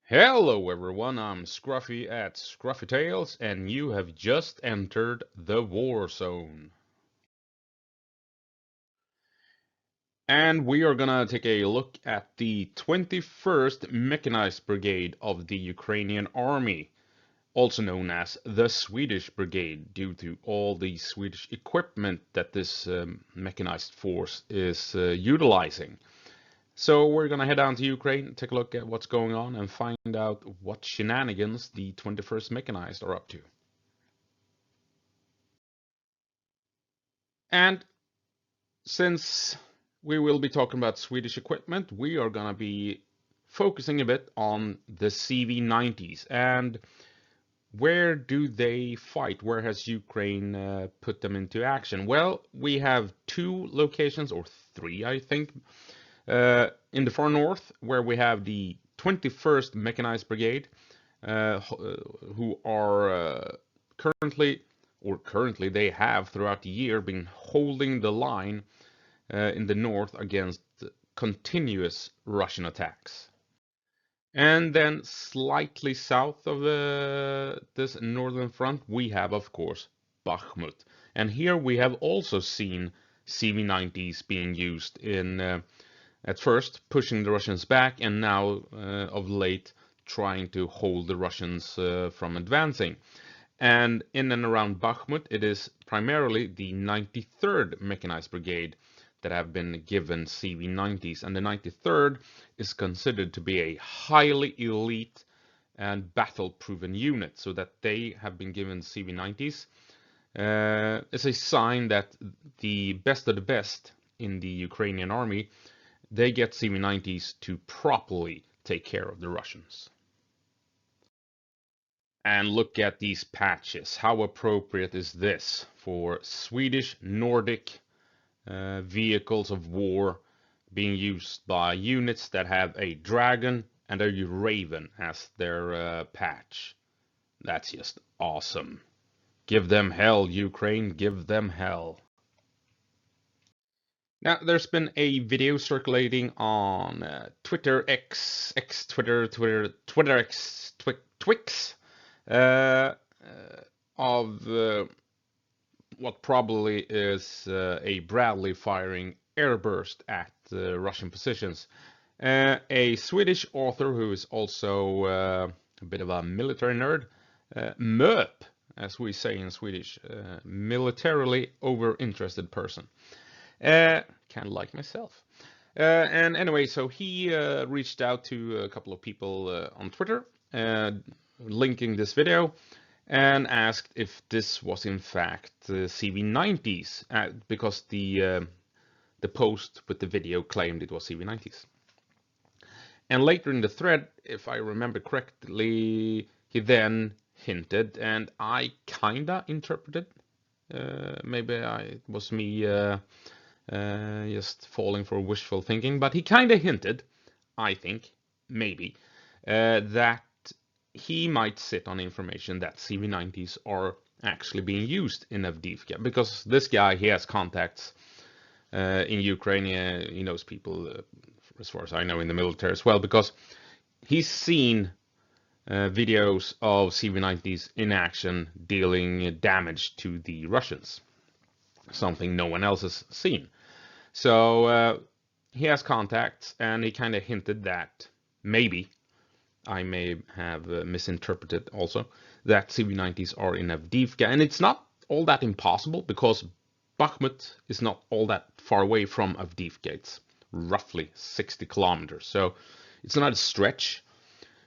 Hello everyone, I'm Scruffy at Scruffy Tales, and you have just entered the war zone. And we are gonna take a look at the 21st Mechanized Brigade of the Ukrainian Army, also known as the Swedish Brigade, due to all the Swedish equipment that this mechanized force is utilizing. So we're gonna head down to Ukraine, take a look at what's going on, and find out what shenanigans the 21st Mechanized are up to. And since we will be talking about Swedish equipment, we are gonna be focusing a bit on the CV90s and where do they fight? Where has Ukraine put them into action? Well, we have two locations, or three, I think, in the far north, where we have the 21st Mechanized Brigade, who are currently they have throughout the year been holding the line in the north against continuous Russian attacks. And then slightly south of this northern front, we have, of course, Bakhmut. And here we have also seen CV90s being used in, at first, pushing the Russians back, and now, of late, trying to hold the Russians from advancing. And in and around Bakhmut, it is primarily the 93rd Mechanized Brigade that have been given CV90s, and the 93rd is considered to be a highly elite and battle-proven unit, so that they have been given CV90s is a sign that the best of the best in the Ukrainian army, they get CV90s to properly take care of the Russians. And look at these patches. How appropriate is this for Swedish Nordic vehicles of war being used by units that have a dragon and a raven as their patch? That's just awesome. Give them hell, Ukraine, give them hell. Now, there's been a video circulating on Twitter X, Twitter X, Twix, of what probably is a Bradley firing airburst at Russian positions. A Swedish author who is also a bit of a military nerd, MÖP, as we say in Swedish, militarily over-interested person. Kind of like myself. And anyway, so he reached out to a couple of people on Twitter, linking this video, and asked if this was in fact CV90s, because the post with the video claimed it was CV90s. And later in the thread, if I remember correctly, he then hinted, and I kinda interpreted, maybe it was me just falling for wishful thinking, but he kinda hinted, I think, maybe, that he might sit on information that CV90s are actually being used in Avdiivka, because this guy, he has contacts in Ukraine. He knows people, as far as I know, in the military as well, because he's seen videos of CV90s in action dealing damage to the Russians, something no one else has seen. So he has contacts, and he kind of hinted that maybe I may have misinterpreted also that CV90s are in Avdiivka, and it's not all that impossible because Bakhmut is not all that far away from Avdiivka. It's roughly 60 kilometers, so it's not a stretch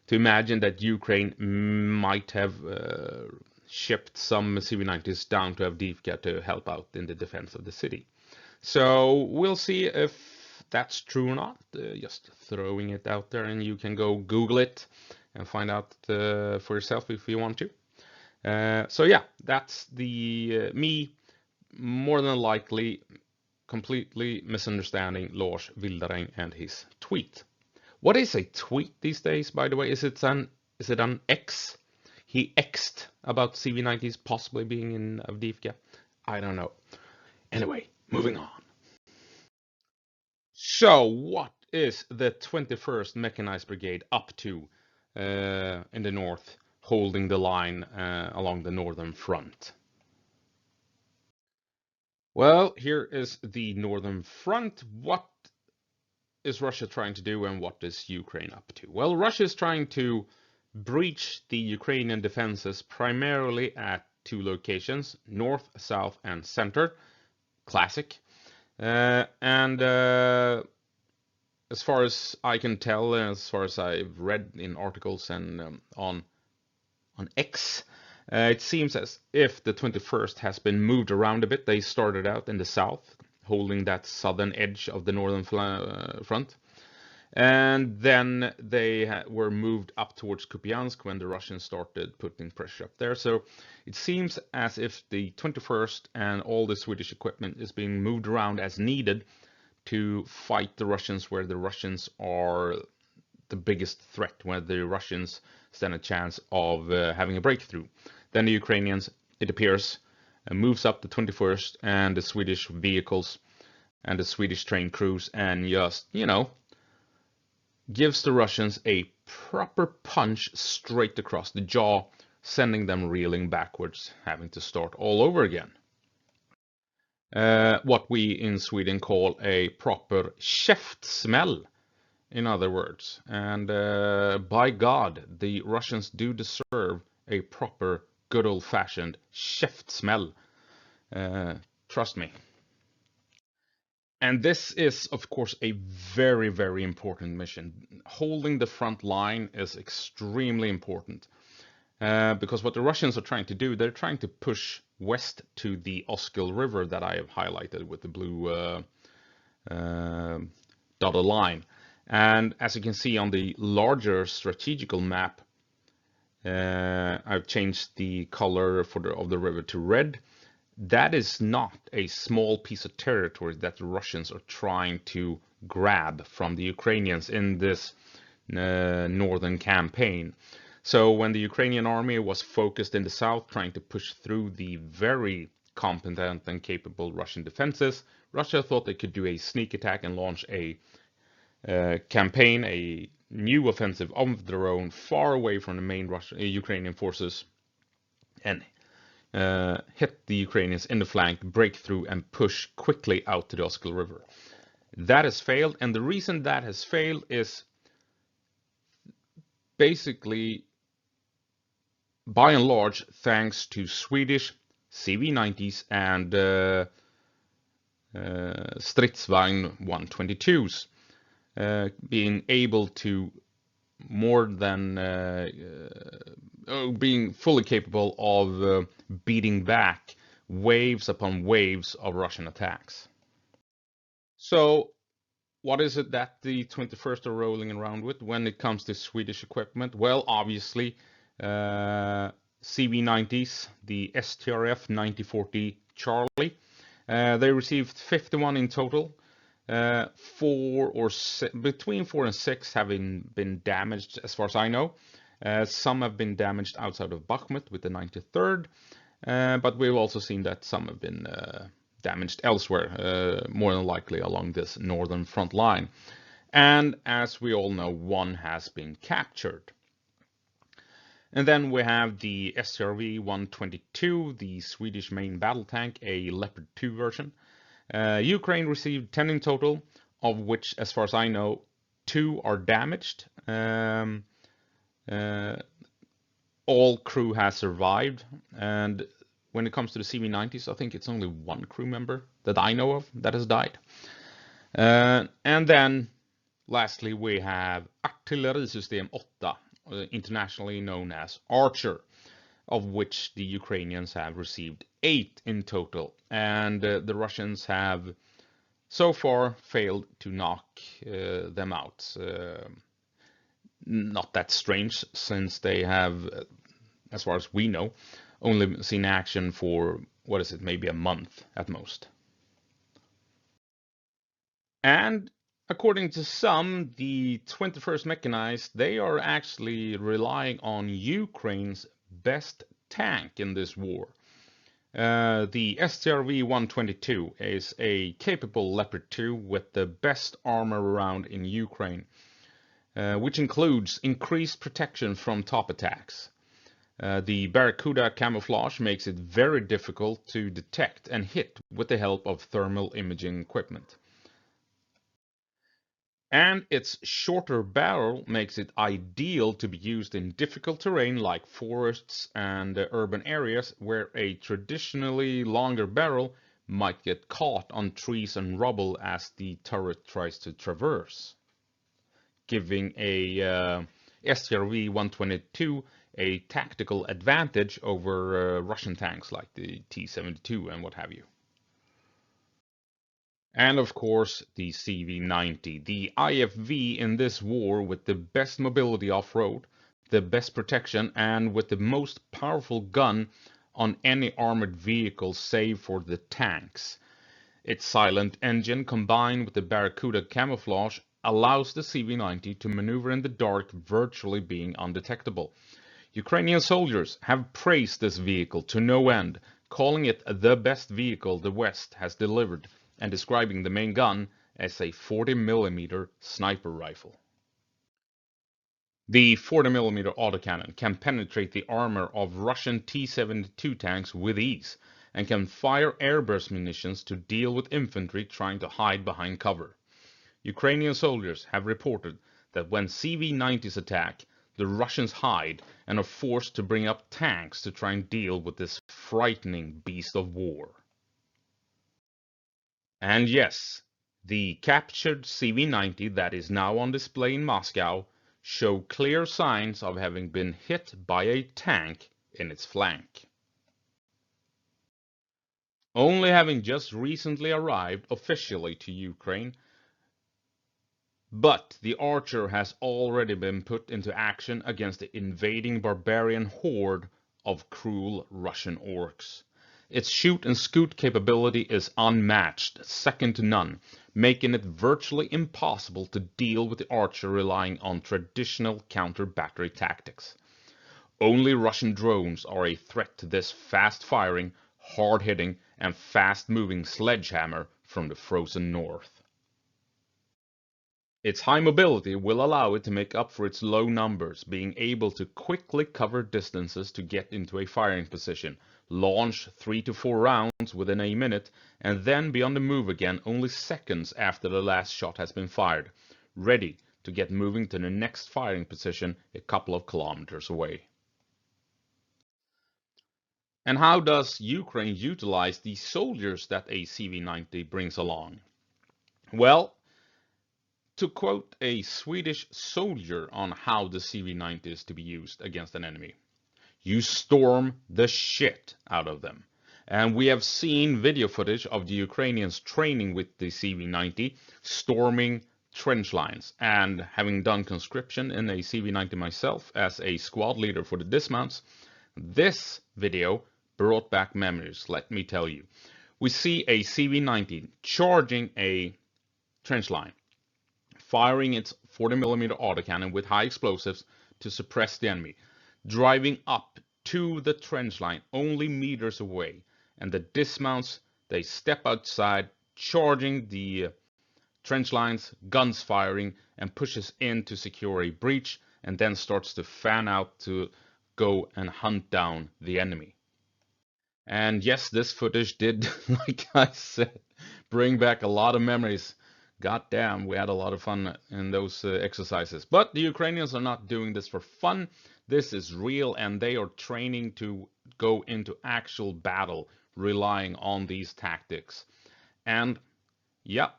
to imagine that Ukraine might have shipped some CV90s down to Avdiivka to help out in the defense of the city. So we'll see if that's true or not. Just throwing it out there, and you can go Google it and find out for yourself if you want to. So yeah, that's the me more than likely completely misunderstanding Lars Wildereng and his tweet. What is a tweet these days, by the way? Is it an X? He X'd about CV90s possibly being in Avdiivka. I don't know. Anyway, moving on. So, what is the 21st Mechanized Brigade up to in the north, holding the line along the northern front. Well, here is the northern front. What is Russia trying to do, and what is Ukraine up to? Well, Russia is trying to breach the Ukrainian defenses primarily at two locations, north, south, and center. Classic. And as far as I can tell, as far as I've read in articles and on X, it seems as if the 21st has been moved around a bit. They started out in the south, holding that southern edge of the northern front. And then they were moved up towards Kupiansk when the Russians started putting pressure up there. So it seems as if the 21st and all the Swedish equipment is being moved around as needed to fight the Russians where the Russians are the biggest threat, where the Russians stand a chance of having a breakthrough. Then the Ukrainians, it appears, moves up the 21st and the Swedish vehicles and the Swedish train crews and just, you know, gives the Russians a proper punch straight across the jaw, sending them reeling backwards, having to start all over again. What we in Sweden call a proper käftsmäll, in other words. And by God, the Russians do deserve a proper, good old-fashioned käftsmäll. Trust me. And this is, of course, a very, very important mission. Holding the front line is extremely important. Because what the Russians are trying to do, they're trying to push west to the Oskil River that I have highlighted with the blue dotted line. And as you can see on the larger strategical map, I've changed the color of the river to red. That is not a small piece of territory that the Russians are trying to grab from the Ukrainians in this northern campaign. So when the Ukrainian army was focused in the south, trying to push through the very competent and capable Russian defenses, Russia thought they could do a sneak attack and launch a campaign, a new offensive of their own, far away from the main Ukrainian forces, and hit the Ukrainians in the flank, break through, and push quickly out to the Oskil River. That has failed, and the reason that has failed is basically, by and large, thanks to Swedish CV90s and Strv122s being able to more than being fully capable of beating back waves upon waves of Russian attacks. So what is it that the 21st are rolling around with when it comes to Swedish equipment? Well, obviously, CV90s, the STRF 9040 Charlie. They received 51 in total. Between 4 and 6 have been damaged, as far as I know. Some have been damaged outside of Bakhmut with the 93rd, but we've also seen that some have been damaged elsewhere, more than likely along this northern front line. And as we all know, one has been captured. And then we have the Strv122, the Swedish main battle tank, a Leopard 2 version. Ukraine received 10 in total, of which, as far as I know, 2 are damaged. All crew has survived, and when it comes to the CV90s, I think it's only 1 crew member that I know of that has died. And then, lastly, we have Artillerisystem 8, internationally known as Archer, of which the Ukrainians have received 8 in total, and the Russians have so far failed to knock them out. Not that strange, since they have, as far as we know, only seen action for, what is it, maybe a month at most. And according to some, the 21st Mechanized, they are actually relying on Ukraine's best tank in this war. The Strv122 is a capable Leopard 2 with the best armor around in Ukraine. which includes increased protection from top attacks. The Barracuda camouflage makes it very difficult to detect and hit with the help of thermal imaging equipment. And its shorter barrel makes it ideal to be used in difficult terrain like forests and urban areas where a traditionally longer barrel might get caught on trees and rubble as the turret tries to traverse, giving a Strv122 a tactical advantage over Russian tanks like the T-72 and what have you. And of course the CV-90, the IFV in this war with the best mobility off-road, the best protection, and with the most powerful gun on any armored vehicle save for the tanks. Its silent engine combined with the Barracuda camouflage allows the CV-90 to maneuver in the dark, virtually being undetectable. Ukrainian soldiers have praised this vehicle to no end, calling it the best vehicle the West has delivered and describing the main gun as a 40mm sniper rifle. The 40mm autocannon can penetrate the armor of Russian T-72 tanks with ease and can fire airburst munitions to deal with infantry trying to hide behind cover. Ukrainian soldiers have reported that when CV-90s attack, the Russians hide and are forced to bring up tanks to try and deal with this frightening beast of war. And yes, the captured CV-90 that is now on display in Moscow show clear signs of having been hit by a tank in its flank. Only having just recently arrived officially to Ukraine, but the Archer has already been put into action against the invading barbarian horde of cruel Russian orcs. Its shoot and scoot capability is unmatched, second to none, making it virtually impossible to deal with the Archer relying on traditional counter-battery tactics. Only Russian drones are a threat to this fast-firing, hard-hitting, and fast-moving sledgehammer from the frozen north. Its high mobility will allow it to make up for its low numbers, being able to quickly cover distances to get into a firing position, launch 3 to 4 rounds within a minute, and then be on the move again only seconds after the last shot has been fired, ready to get moving to the next firing position a couple of kilometers away. And how does Ukraine utilize the soldiers that a CV-90 brings along? Well, to quote a Swedish soldier on how the CV-90 is to be used against an enemy, you storm the shit out of them. And we have seen video footage of the Ukrainians training with the CV-90, storming trench lines. And having done conscription in a CV-90 myself as a squad leader for the dismounts, this video brought back memories, let me tell you. We see a CV-90 charging a trench line, firing its 40mm autocannon with high explosives to suppress the enemy, driving up to the trench line only meters away, and the dismounts, they step outside, charging the trench lines, guns firing, and pushes in to secure a breach, and then starts to fan out to go and hunt down the enemy. And yes, this footage did, like I said, bring back a lot of memories. God damn, we had a lot of fun in those exercises. But the Ukrainians are not doing this for fun. This is real, and they are training to go into actual battle, relying on these tactics. And, yeah,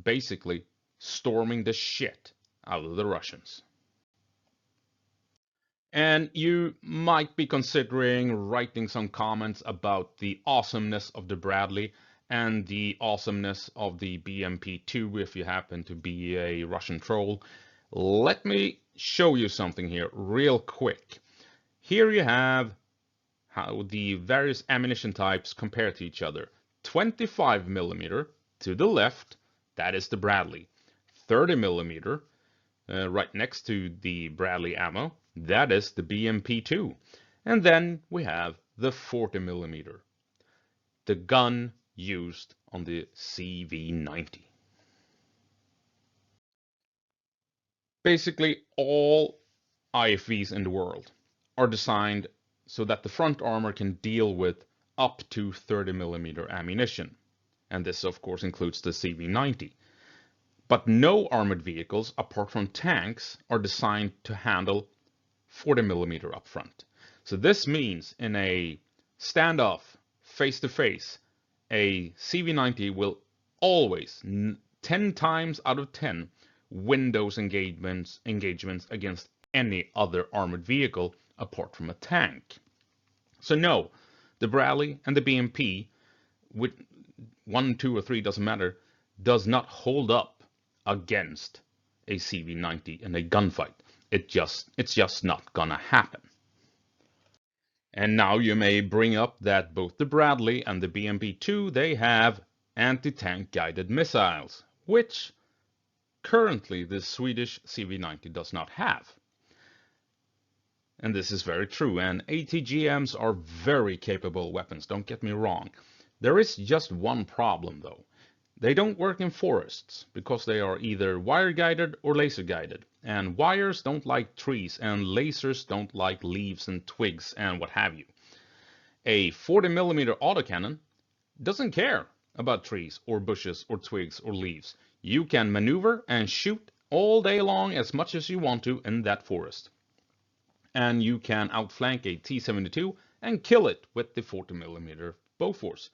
basically storming the shit out of the Russians. And you might be considering writing some comments about the awesomeness of the Bradley and the awesomeness of the BMP-2 if you happen to be a Russian troll. Let me show you something here real quick. Here you have how the various ammunition types compare to each other. 25mm to the left, that is the Bradley. 30mm right next to the Bradley ammo, that is the BMP-2. And then we have the 40mm, the gun used on the CV-90. Basically, all IFVs in the world are designed so that the front armor can deal with up to 30mm ammunition. And this, of course, includes the CV90. But no armored vehicles, apart from tanks, are designed to handle 40mm up front. So this means in a standoff, face-to-face, a CV90 will always, 10 times out of 10, win those engagements against any other armored vehicle apart from a tank. So no, the Bradley and the BMP, with 1, 2, or 3 doesn't matter, does not hold up against a CV90 in a gunfight. It's just not gonna happen. And now you may bring up that both the Bradley and the BMP-2, they have anti-tank guided missiles, which currently the Swedish CV90 does not have. And this is very true, and ATGMs are very capable weapons, don't get me wrong. There is just one problem though. They don't work in forests, because they are either wire-guided or laser-guided. And wires don't like trees, and lasers don't like leaves and twigs and what have you. A 40mm autocannon doesn't care about trees or bushes or twigs or leaves. You can maneuver and shoot all day long as much as you want to in that forest. And you can outflank a T-72 and kill it with the 40mm Bofors.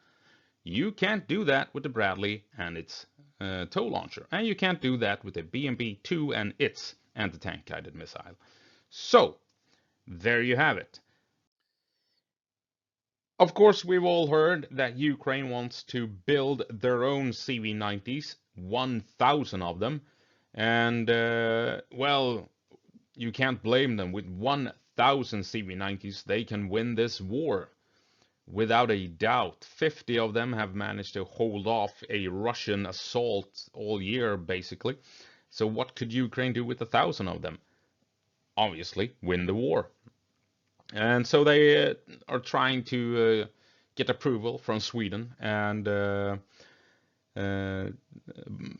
You can't do that with the Bradley and its tow launcher. And you can't do that with the BMP-2 and its anti-tank guided missile. So, there you have it. Of course, we've all heard that Ukraine wants to build their own CV90s, 1,000 of them. And, well, you can't blame them. With 1,000 CV90s, they can win this war. Without a doubt, 50 of them have managed to hold off a Russian assault all year, basically. So what could Ukraine do with 1,000 of them? Obviously, win the war. And so they are trying to get approval from Sweden and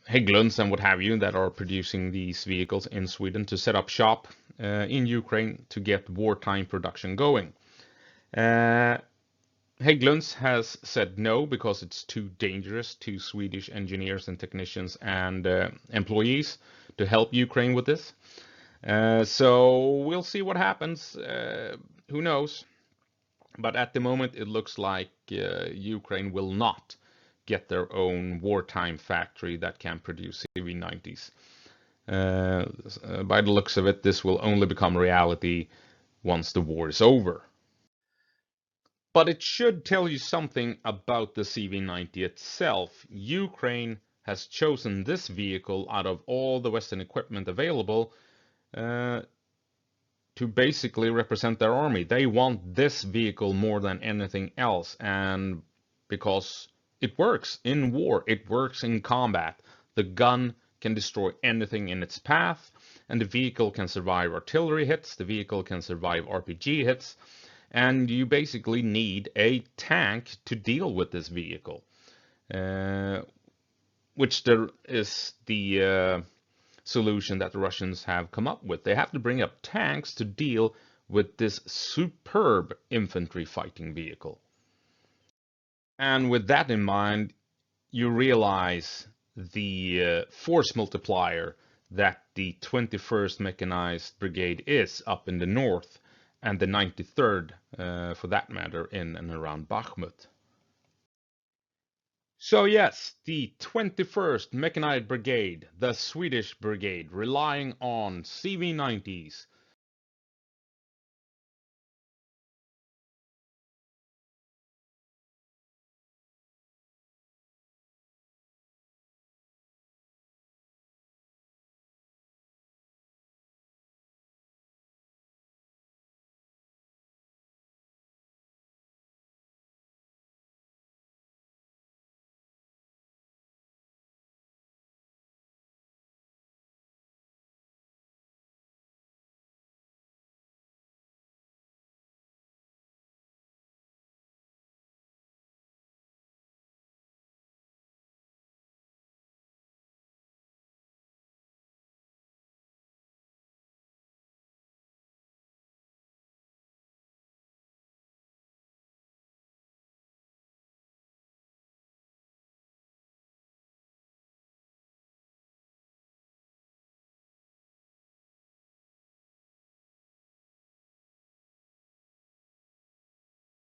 Hägglunds and what have you that are producing these vehicles in Sweden to set up shop in Ukraine to get wartime production going. Hägglunds has said no because it's too dangerous to Swedish engineers and technicians and employees to help Ukraine with this. So we'll see what happens. Who knows? But at the moment, it looks like Ukraine will not get their own wartime factory that can produce CV90s. By the looks of it, this will only become reality once the war is over. But it should tell you something about the CV90 itself. Ukraine has chosen this vehicle out of all the Western equipment available to basically represent their army. They want this vehicle more than anything else, and because it works in war, it works in combat. The gun can destroy anything in its path, and the vehicle can survive artillery hits, the vehicle can survive RPG hits, and you basically need a tank to deal with this vehicle, which there is the solution that the Russians have come up with. They have to bring up tanks to deal with this superb infantry fighting vehicle. And with that in mind, you realize the force multiplier that the 21st Mechanized Brigade is up in the north, and the 93rd, for that matter, in and around Bakhmut. So yes, the 21st Mechanized Brigade, the Swedish brigade, relying on CV90s,